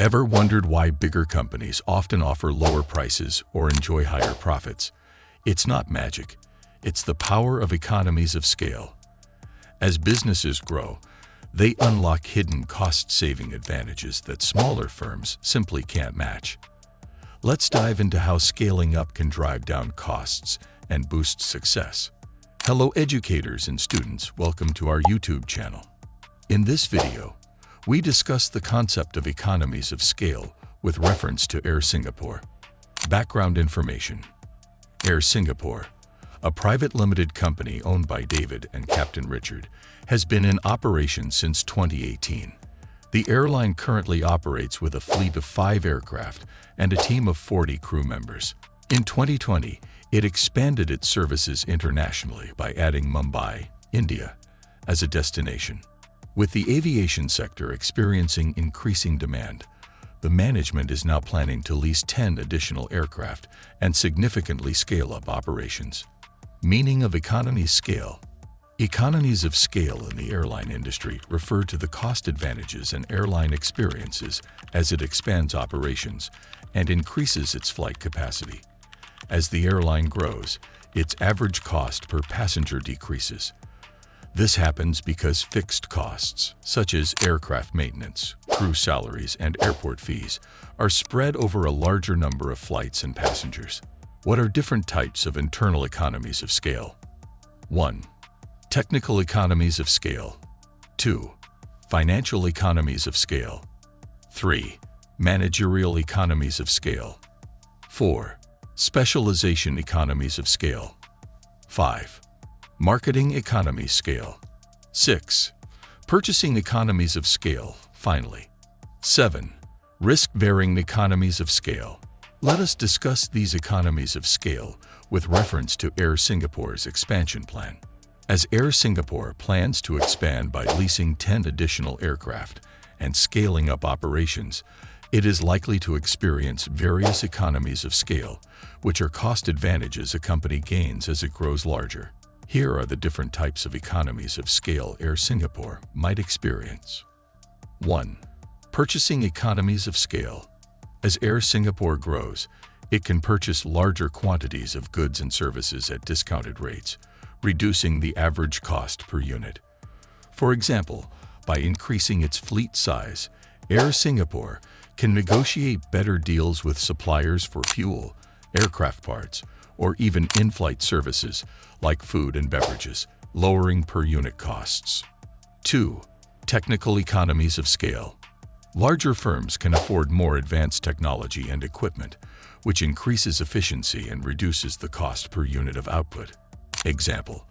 Ever wondered why bigger companies often offer lower prices or enjoy higher profits? It's not magic. It's the power of economies of scale. As businesses grow, they unlock hidden cost-saving advantages that smaller firms simply can't match. Let's dive into how scaling up can drive down costs and boost success. Hello educators and students, welcome to our YouTube channel. In this video, we discuss the concept of economies of scale with reference to Air Singapore. Background information. Air Singapore, a private limited company owned by David and Captain Richard, has been in operation since 2018. The airline currently operates with a fleet of 5 aircraft and a team of 40 crew members. In 2020, it expanded its services internationally by adding Mumbai, India, as a destination. With the aviation sector experiencing increasing demand, the management is now planning to lease 10 additional aircraft and significantly scale up operations. Meaning of economies scale. Economies of scale in the airline industry refer to the cost advantages an airline experiences as it expands operations and increases its flight capacity. As the airline grows, its average cost per passenger decreases. This happens because fixed costs, such as aircraft maintenance, crew salaries, and airport fees, are spread over a larger number of flights and passengers. What are different types of internal economies of scale? 1. Technical economies of scale. 2. Financial economies of scale. 3. Managerial economies of scale. 4. Specialization economies of scale. 5. Marketing economies scale. 6. Purchasing economies of scale, finally. 7. Risk-bearing economies of scale. Let us discuss these economies of scale with reference to Air Singapore's expansion plan. As Air Singapore plans to expand by leasing 10 additional aircraft and scaling up operations, it is likely to experience various economies of scale, which are cost advantages a company gains as it grows larger. Here are the different types of economies of scale Air Singapore might experience. 1. Purchasing economies of scale. As Air Singapore grows, it can purchase larger quantities of goods and services at discounted rates, reducing the average cost per unit. For example, by increasing its fleet size, Air Singapore can negotiate better deals with suppliers for fuel, aircraft parts, or even in-flight services like food and beverages, lowering per-unit costs. 2. Technical economies of scale. Larger firms can afford more advanced technology and equipment, which increases efficiency and reduces the cost per unit of output. Example: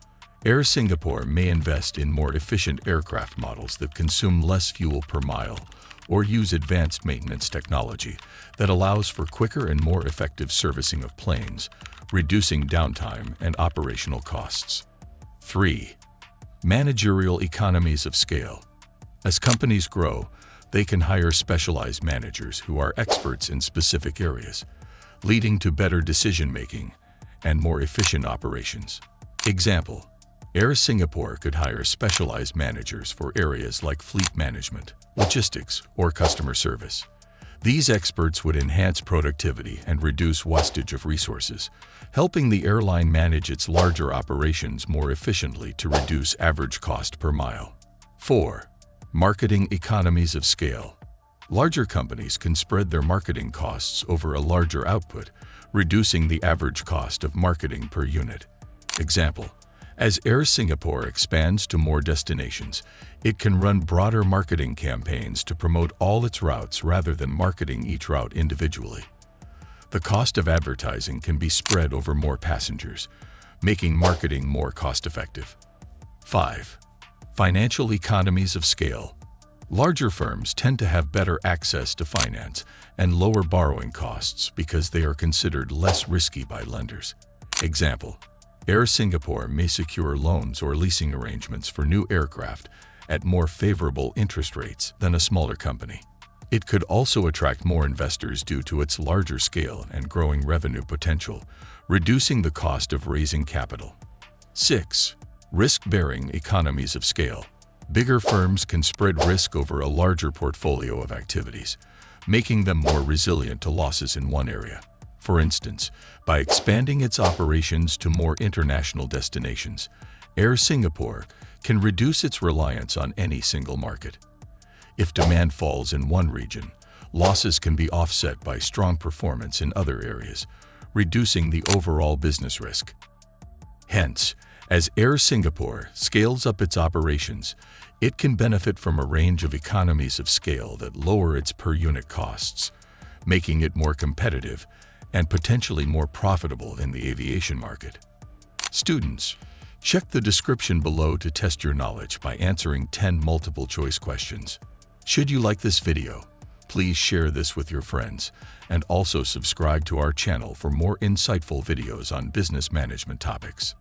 Air Singapore may invest in more efficient aircraft models that consume less fuel per mile, or use advanced maintenance technology that allows for quicker and more effective servicing of planes, reducing downtime and operational costs. 3. Managerial economies of scale. As companies grow, they can hire specialized managers who are experts in specific areas, leading to better decision-making and more efficient operations. Example: Air Singapore could hire specialized managers for areas like fleet management, logistics, or customer service. These experts would enhance productivity and reduce wastage of resources, helping the airline manage its larger operations more efficiently to reduce average cost per mile. 4. Marketing economies of scale. Larger companies can spread their marketing costs over a larger output, reducing the average cost of marketing per unit. Example: as Air Singapore expands to more destinations, it can run broader marketing campaigns to promote all its routes rather than marketing each route individually. The cost of advertising can be spread over more passengers, making marketing more cost-effective. 5. Financial economies of scale. Larger firms tend to have better access to finance and lower borrowing costs because they are considered less risky by lenders. Example: Air Singapore may secure loans or leasing arrangements for new aircraft at more favorable interest rates than a smaller company. It could also attract more investors due to its larger scale and growing revenue potential, reducing the cost of raising capital. 6. Risk-bearing economies of scale. Bigger firms can spread risk over a larger portfolio of activities, making them more resilient to losses in one area. For instance, by expanding its operations to more international destinations, Air Singapore can reduce its reliance on any single market. If demand falls in one region, losses can be offset by strong performance in other areas, reducing the overall business risk. Hence, as Air Singapore scales up its operations, it can benefit from a range of economies of scale that lower its per-unit costs, making it more competitive and potentially more profitable in the aviation market. Students, check the description below to test your knowledge by answering 10 multiple-choice questions. Should you like this video, please share this with your friends and also subscribe to our channel for more insightful videos on business management topics.